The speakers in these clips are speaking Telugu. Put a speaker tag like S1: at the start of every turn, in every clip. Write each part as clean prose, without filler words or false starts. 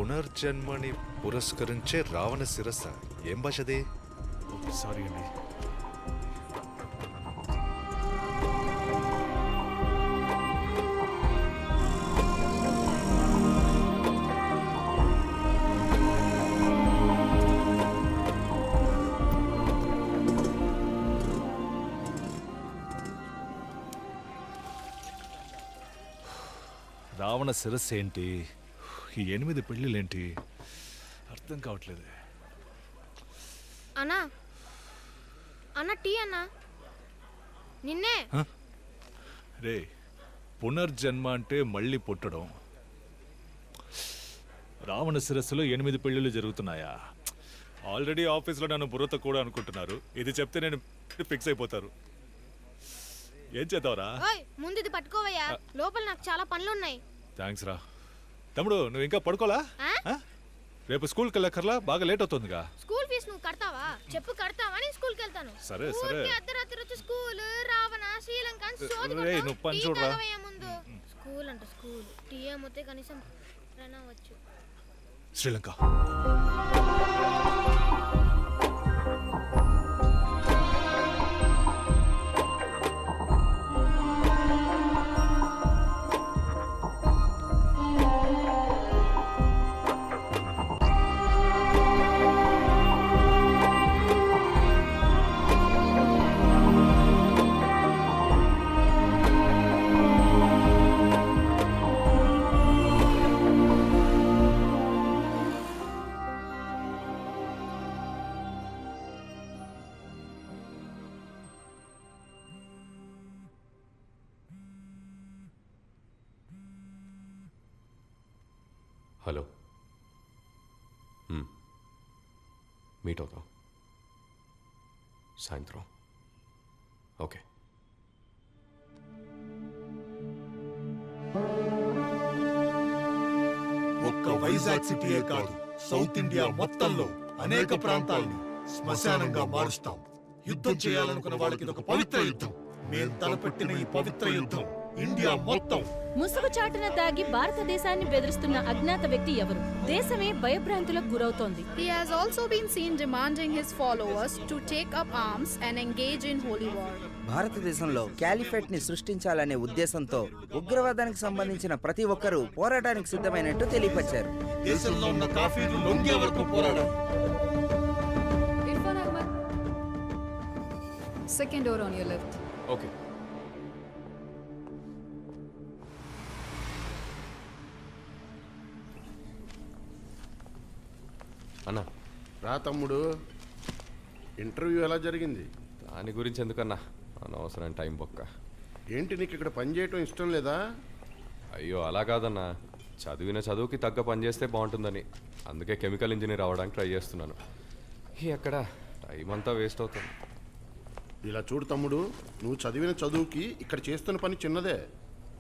S1: పునర్జన్మని పురస్కరించే రావణ శిరస్స. ఏం భాషది?
S2: సారీ అండి. రావణ శిరస్సు ఏంటి? ఈ 8 పెళ్ళిళ్ళేంటి? అర్థం కావట్లేదు.
S3: అన్నా అన్న టీ అన్నా నిన్నే.
S2: రే, పునర్జన్మ అంటే మళ్ళీ పుట్టడం. రావణ శిరస్సులో 8 పెళ్ళిళ్ళు జరుగుతున్నాయా? ఆల్రెడీ ఆఫీస్లో నన్ను బుర్రతో కూడా అనుకుంటున్నారు. ఇది చెప్తే నేను ఫిక్స్ అయిపోతారు. ఏం చేద్దావురా?
S3: ముందు ఇది పట్టుకోవయ్యా, లోపల నాకు చాలా పనులు ఉన్నాయి.
S2: థ్యాంక్స్ రా. తమ్ముడు, నువ్వు ఇంకా పడుకోలా? రేపు స్కూల్కి వెళ్ళక్కర్లా? బాగా లేట్ అవుతుందిగా.
S3: స్కూల్ ఫీజు నువ్వు కడతావా? చెప్పు కడతావా? నేను స్కూల్కి వెళ్తాను.
S2: సరే సరే.
S3: అర్ధరాత్రి వచ్చి స్కూల్, రావణ, శ్రీలంక ముందు స్కూల్ అంట. స్కూల్ టీ అమ్మితే కనీసం వచ్చు.
S2: శ్రీలంక
S4: హలో, మీట్ అవుతాం సాయంత్రం. ఓకే.
S5: ఒక్క వైజాగ్ సిటీయే కాదు, సౌత్ ఇండియా మొత్తంలో అనేక ప్రాంతాలను శ్మశానంగా మారుస్తాం. యుద్ధం చేయాలనుకున్న వాళ్ళకి ఇది ఒక పవిత్ర యుద్ధం. మేం తలపెట్టిన ఈ పవిత్ర యుద్ధం ఇండియా మొత్తం.
S6: ముసుగు చాటున దాగి భారతదేశాన్ని బెదిరిస్తున్న అజ్ఞాత వ్యక్తి ఎవరు? దేశమే భయభ్రాంతులకు గురవుతోంది.
S7: He has also been seen demanding his followers to take up arms and engage in holy war.
S8: భారతదేశంలో క్యాలిఫేట్ ని సృష్టించాలనే ఉద్దేశంతో ఉగ్రవాదానికి సంబంధించిన ప్రతి ఒక్కరూ పోరాటానికి సిద్ధమైనట్టు తెలియపరిచారు.
S5: దేశంలో ఉన్న కాఫీలు లొంగే వరకు పోరాడారు.
S7: Irfan Ahmad, second door on your left.
S4: Okay. అన్నా
S9: రా తమ్ముడు, ఇంటర్వ్యూ ఎలా జరిగింది?
S4: దాని గురించి ఎందుకన్నా, అనవసరం టైం బొక్క.
S9: ఏంటి, నీకు ఇక్కడ పని చేయటం ఇష్టం లేదా?
S4: అయ్యో అలా కాదన్నా, చదివిన చదువుకి తగ్గ పని చేస్తే బాగుంటుందని అందుకే కెమికల్ ఇంజనీర్ అవ్వడానికి ట్రై చేస్తున్నాను. ఎక్కడ టైం అంతా వేస్ట్ అవుతుంది.
S9: ఇలా చూడు తమ్ముడు, నువ్వు చదివిన చదువుకి ఇక్కడ చేస్తున్న పని చిన్నదే,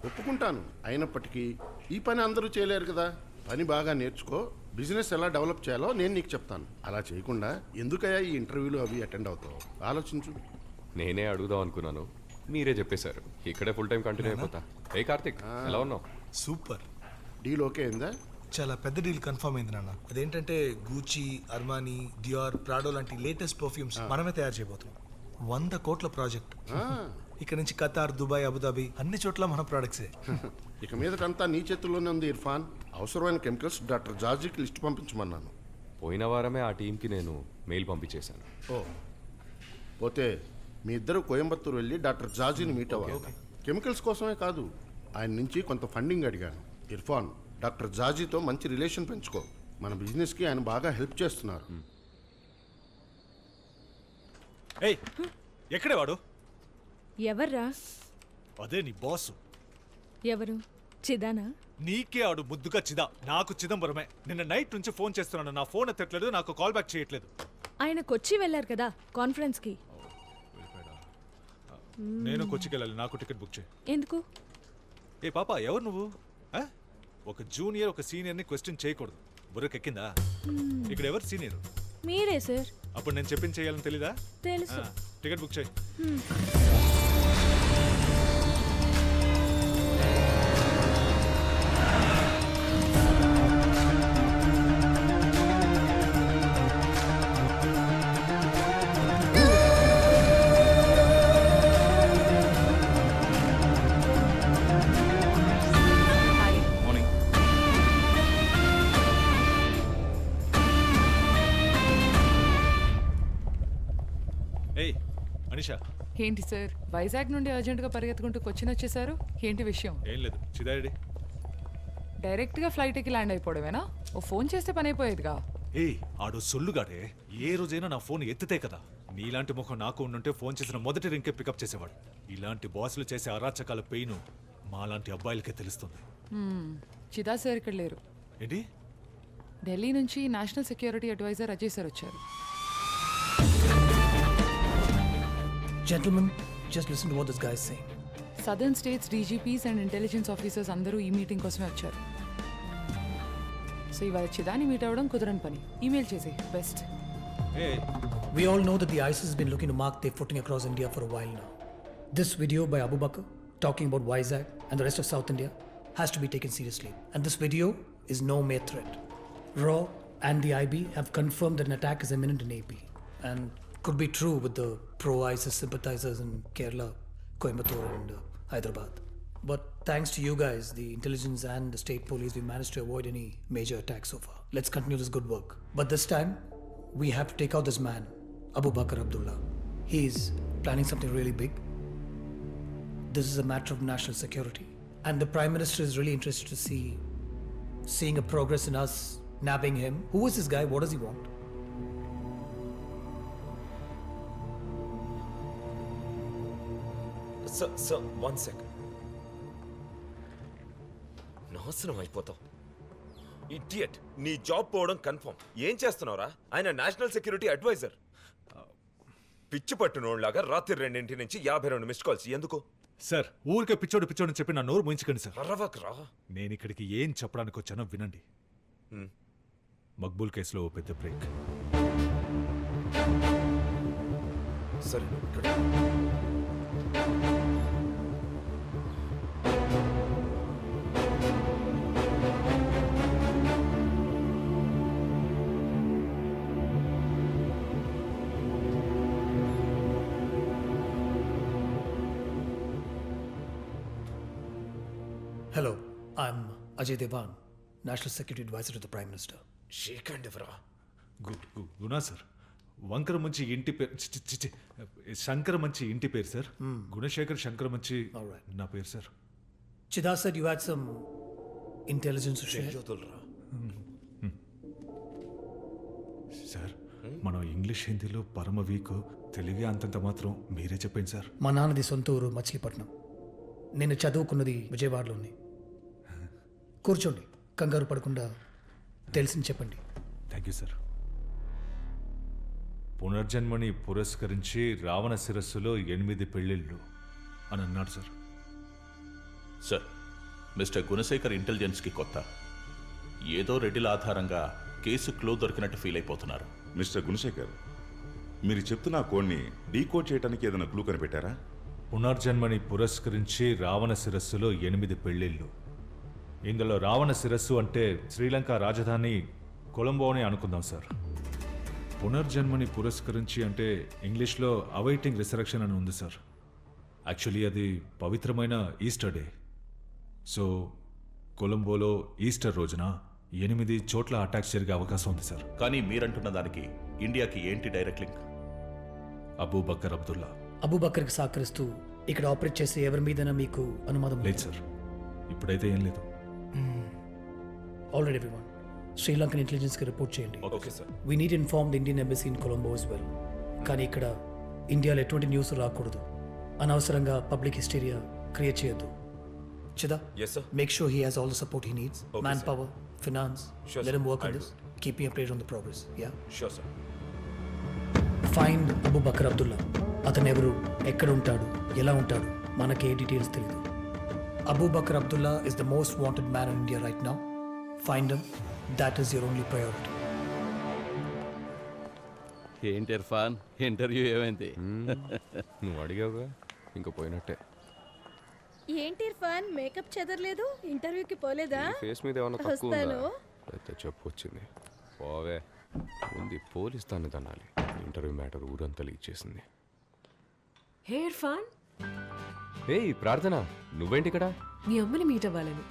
S9: ఒప్పుకుంటాను. అయినప్పటికీ ఈ పని అందరూ చేయలేరు కదా. పని బాగా నేర్చుకో, బిజినెస్ ఎలా డెవలప్ చేయాలో నేను నీకు చెప్తాను. అలా చేయకుండా ఎందుకయ్యా ఈ ఇంటర్వ్యూలు అవి అటెండ్ అవుతావు? ఆలోచించు.
S4: నేనే అడుగుదాం అనుకున్నాను, మీరే చెప్పేశారు. ఇక్కడే ఫుల్ టైం కంటిన్యూ అయిపోతా. ఏ కార్తిక్, ఎలా ఉన్నావు?
S5: సూపర్.
S9: డీల్ ఓకే అయిందా?
S5: చాలా పెద్ద డీల్ కన్ఫర్మ్ అయింది నాన్న. అదేంటంటే గూచి, అర్మానీ, డియోర్, ప్రాడో లాంటి లేటెస్ట్ పర్ఫ్యూమ్స్ మనమే తయారు చేయబోతున్నాం. 100 కోట్ల ప్రాజెక్ట్. ఇక్కడ నుంచి ఖతార్, దుబాయ్, అబుదాబి అన్ని చోట్ల మన ప్రోడక్ట్సే.
S9: ఇక మీదటంతా నీ చేతుల్లోనే ఉంది ఇర్ఫాన్. అవసరమైన కెమికల్స్ డాక్టర్ జార్జీకి లిస్ట్ పంపించమన్నాను.
S4: పోయిన వారమే ఆ టీంకి నేను మెయిల్ పంపించేశాను.
S9: ఓ, పోతే మీ ఇద్దరు కోయంబత్తూరు వెళ్ళి డాక్టర్ జార్జీని మీట్ అవ్వాలి. కెమికల్స్ కోసమే కాదు, ఆయన నుంచి కొంత ఫండింగ్ అడిగాను. ఇర్ఫాన్, డాక్టర్ జార్జీతో మంచి రిలేషన్ పెంచుకో. మన బిజినెస్కి ఆయన బాగా హెల్ప్ చేస్తున్నారు.
S2: ఏయ్, ఎక్కడే వాడు?
S6: ఎవర్రా?
S2: అదే నీ బాసు.
S6: ఎవరు? చిదానా?
S2: నీకే ఆడు ముద్దుగా చిదా, నాకు చిదంబరమే. నిన్న నైట్ నుంచి ఫోన్ చేస్తున్నాను, నా ఫోన్ ఎత్తట్లేదు, నాకు కాల్ బ్యాక్ చేయట్లేదు.
S6: ఆయన కొచ్చి వెళ్ళారు కదా కాన్ఫరెన్స్ కి.
S2: నేను కొచ్చికి వెళ్ళాలి, నాకు టికెట్ బుక్ చేయి.
S6: ఎందుకు?
S2: ఏ పాప, ఎవరు నువ్వు? ఒక జూనియర్ ఒక సీనియర్ని క్వశ్చన్ చేయకూడదు. బుర్రకెక్కిందా? ఇక్కడ ఎవరు సీనియర్?
S6: మీరే సార్.
S2: అప్పుడు నేను చెప్పింది చేయాలని తెలీదా?
S6: తెలుసు.
S2: టికెట్ బుక్ చేయి. ఏయ్ అనిషా,
S10: ఏంటి సార్ వైజాగ్ నుండి అర్జెంటుగా పరిగెత్తుకుంటూ కొచ్చిన్ వచ్చేసారు? ఏంటి విషయం?
S2: ఏం లేదు. చిదారెడ్డి?
S10: డైరెక్ట్గా ఫ్లైట్కి ల్యాండ్ అయిపోవడమేనా? ఓ ఫోన్ చేస్తే పని అయిపోయేదిగా.
S2: ఏయ్ ఆడు సొల్లుగాడే. ఏ రోజైనా నా ఫోన్ ఎత్తితే కదా. నీలాంటి ముఖం నాకు ఉండుంటే ఫోన్ చేసిన మొదటి రింకే పికప్ చేసేవాడు. ఇలాంటి బాసులు చేసే అరాచకాల పెయిన్ మాలాంటి అబ్బాయిలకే తెలుస్తుంది.
S10: చిదా సార్ ఇక్కడ లేరు.
S2: ఏంటి?
S10: ఢిల్లీ నుంచి national security adviser Ajay sir వచ్చారు.
S11: Gentlemen, just listen to what this guy is saying.
S10: Southern states DGP's and intelligence officers అందరూ ఈ మీటింగ్ కోసమే వచ్చారు. సో ఇవాళ చిదాని మీట్ అవ్వడం కుదరని పని. ఈమెయిల్ చేసి best.
S11: We all know that the ISIS has been looking to mark their footing across India for a while now. This video by Abu Bakr talking about Vizag and the rest of South India has to be taken seriously. And this video is no mere threat. RAW and the IB have confirmed that an attack is imminent in AP and could be true with the pro-ISIS sympathizers in Kerala, Coimbatore and Hyderabad. But thanks to you guys, the intelligence and the state police, we managed to avoid any major attacks so far. Let's continue this good work. But this time, we have to take out this man, Abu Bakr Abdullah. He's planning something really big. This is a matter of national security. And the Prime Minister is really interested to seeing a progress in us nabbing him. Who is this guy? What does he want?
S12: Sir, 1 second. నాశనం అయిపోతావు. ఇడియట్. నీ జాబ్ పోవడం కన్ఫర్మ్. ఏం చేస్తున్నావురా? ఆయన నేషనల్ సెక్యూరిటీ అడ్వైజర్. పిచ్చి పట్టునోళ్ళలాగా రాత్రి 2 నుంచి 52 మిస్డ్ కాల్స్ ఎందుకు?
S2: సార్ ఊరికే పిచ్చోడు చెప్పి నా నోరు మూయించకండి సార్.
S12: అరవకరా.
S2: నేను ఇక్కడికి ఏం చెప్పడానికి వచ్చానో వినండి. మక్బూల్ కేసులో ఓ పెద్ద బ్రేక్.
S12: సరే నువ్వు ఇక్కడ.
S11: Hello, I'm Ajay Devan, National Security Advisor to the Prime Minister.
S12: షేక్ అండ్ ఎవరా?
S2: గునా సార్. వంకర మంచి ఇంటి పేరు శంకర మంచి ఇంటి పేరు సార్. గుణశేఖర్ శంకర మంచి నా పేరు sir.
S11: Chida said you had some intelligence to share.
S2: Sir మనం ఇంగ్లీష్ హిందీలో పరమ వీక్. తెలుగే అంతంత మాత్రం. మీరే చెప్పండి సార్.
S11: మా నాన్నది సొంత ఊరు మచిలీపట్నం. నేను చదువుకున్నది విజయవాడలోని. కూర్చోండి, కంగారు పడకుండా తెలిసింది చెప్పండి.
S2: Thank you sir. పునర్జన్మని పురస్కరించి రావణ శిరస్సులో 8 పెళ్ళిళ్ళు అని అన్నాడు సార్.
S13: సార్, మిస్టర్ గుణశేఖర్ ఇంటెలిజెన్స్కి కొత్త. ఏదో రెడ్డిల ఆధారంగా కేసు క్లూ దొరికినట్టు ఫీల్ అయిపోతున్నారు.
S14: మిస్టర్ గుణశేఖర్, మీరు చెప్తున్న కోడ్ని డీకోడ్ చేయడానికి ఏదైనా క్లూ కనిపెట్టారా?
S2: పునర్జన్మని పురస్కరించి రావణ శిరస్సులో 8 పెళ్ళిళ్ళు. ఇందులో రావణ శిరస్సు అంటే శ్రీలంక రాజధాని కొలంబోని అనుకుందాం సార్. పునర్జన్మని పురస్కరించి అంటే ఇంగ్లీష్లో అవైటింగ్ రిసరెక్షన్ అని ఉంది సార్. యాక్చువల్లీ అది పవిత్రమైన ఈస్టర్ డే. సో కొలంబోలో ఈస్టర్ రోజున 8 చోట్ల అటాక్స్ జరిగే అవకాశం ఉంది సార్.
S13: కానీ మీరంటున్న దానికి ఇండియాకి ఏంటి డైరెక్ట్ లింక్?
S2: అబూ బకర్ అబ్దుల్లా.
S11: అబూ బకర్కి సహకరిస్తూ ఇక్కడ ఆపరేట్ చేసే ఎవరి మీదైనా మీకు అనుమానం
S2: లేదు సార్. ఇప్పుడైతే ఏం లేదు.
S11: ఆల్రెడీ ఎవ్రీవన్, శ్రీలంకన్ ఇంటెలిజెన్స్కి రిపోర్ట్ చేయండి.
S12: Okay sir.
S11: We need inform the Indian embassy in Colombo as well. కానీ ఇక్కడ ఇండియాలో ఎటువంటి న్యూస్ రాకూడదు. అనవసరంగా పబ్లిక్ హిస్టీరియా క్రియేట్ చేయొద్దు. Chida,
S12: yes sir.
S11: Make sure he has all the support he needs. Manpower, finance.
S12: Sure,
S11: let
S12: sir.
S11: Him work on
S12: I'll
S11: this. Keep me updated on the progress. Ya,
S12: sure sir.
S11: Find Abu Bakar Abdullah. అతను ఎవరు, ఎక్కడ ఉంటాడు, ఎలా ఉంటాడు, మనకి ఏ డీటెయిల్స్ తెలియదు. Abu Bakar Abdullah is the most wanted man in India right now. Find him. That is your only priority.
S15: ఏంటి ఇర్ఫాన్, ఇంటర్వ్యూ ఏమైంది?
S4: నువ్వు అడిగావుగా, ఇంకా పోయినట్టే.
S6: ఏంటి ఇర్ఫాన్, మేకప్ చెదరలేదు, ఇంటర్వ్యూకి పోలేదా?
S4: ఫేస్ మీద ఏమన్నా తక్కువ ఉందా? అయితే చెప్పు వచ్చింది. పోవే, ఉంది పోలీస్ దాన్ని తనాలి. ఇంటర్వ్యూ మ్యాటర్ ఊరంతా లీక్ చేసింది.
S16: హే ఇర్ఫాన్.
S4: ఏయ్ ప్రార్థన, నువ్వేంటి ఇక్కడ?
S16: మీ అమ్మని మీట్ అవ్వాలని.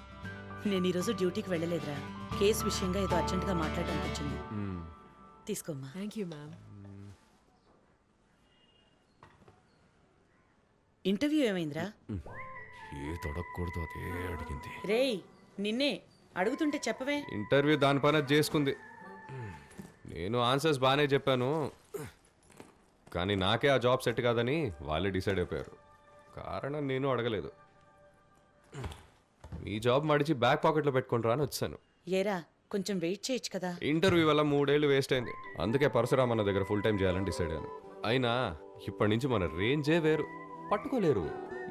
S17: నేను ఈరోజు డ్యూటీకి వెళ్ళలేదురా. కేసు విషయంగా ఏదో అర్జెంటుగా మాట్లాడడానికి వచ్చింది. తీసుకోమ్మా.
S16: Thank you ma'am.
S17: ఇంటర్వ్యూ ఏమైందిరా?
S4: ఏ తొడగకూడదు అదే అడిగింది.
S17: రేయ్ నిన్నే అడుగుతుంటే చెప్పవే.
S4: ఇంటర్వ్యూ దాని పని అది చేసుకుంది. నేను ఆన్సర్స్ బాగానే చెప్పాను, కానీ నాకే ఆ జాబ్ సెట్ కాదని వాళ్ళే డిసైడ్ అయిపోయారు. కారణం నేను అడగలేదు. మీ జాబ్ మడిచి బ్యాక్ పాకెట్లో పెట్టుకుంటారా అని వచ్చాను.
S17: ఏరా కొంచెం వెయిట్ చేయొచ్చు కదా.
S4: ఇంటర్వ్యూ వల్ల 3 ఏళ్ళు వేస్ట్ అయింది. అందుకే పరశురామ్ అన్న దగ్గర ఫుల్ టైం చేయాలని డిసైడ్ అయ్యాను. అయినా ఇప్పటి నుంచి మన రేంజే వేరు, పట్టుకోలేరు.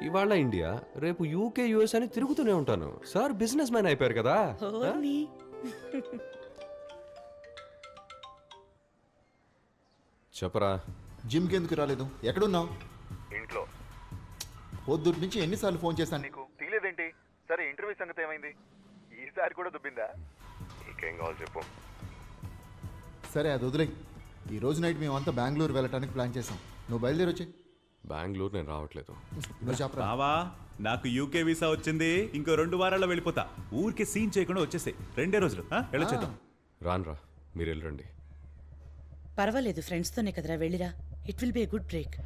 S4: ఇవాళ ఇండియా, రేపు యూకే యుఎస్ అని తిరుగుతూనే ఉంటాను. సార్ బిజినెస్ మ్యాన్ అయిపోయారు కదా. చెప్పరా.
S18: జిమ్కి ఎందుకు రాలేదు? ఎక్కడున్నావు?
S19: ఇంట్లో.
S18: పొద్దుటి నుంచి ఎన్నిసార్లు ఫోన్ చేశాను
S19: నీకు తీలేదేంటి? సరే ఇంటర్వ్యూ సంగతి ఏమైంది? ఈసారి కూడా దుబ్బిందా? నీకేం కావాలి చెప్పు.
S18: సరే అది వదిలే. ఈ రోజు నైట్ మేమంతా బెంగళూరు వెళ్ళటానికి ప్లాన్ చేసాం. నువ్వు బయలుదేరి వచ్చే.
S4: బెంగళూరు నేను రావట్లేదు.
S18: నువ్వు చెప్పరా.
S20: బావా నాకు యూకే వీసా వచ్చింది. ఇంకో 2 వారాల్లో వెళ్ళిపోతా. ఊరికే సీన్ చేయకుండా వచ్చేసాయి. 2 రోజులు వెళ్ళొచ్చేద్దాం.
S4: రాన్రా, మీరు వెళ్ళండి.
S17: పర్వాలేదు, ఫ్రెండ్స్తోనే కదరా, వెళ్ళిరా. It will be a good break.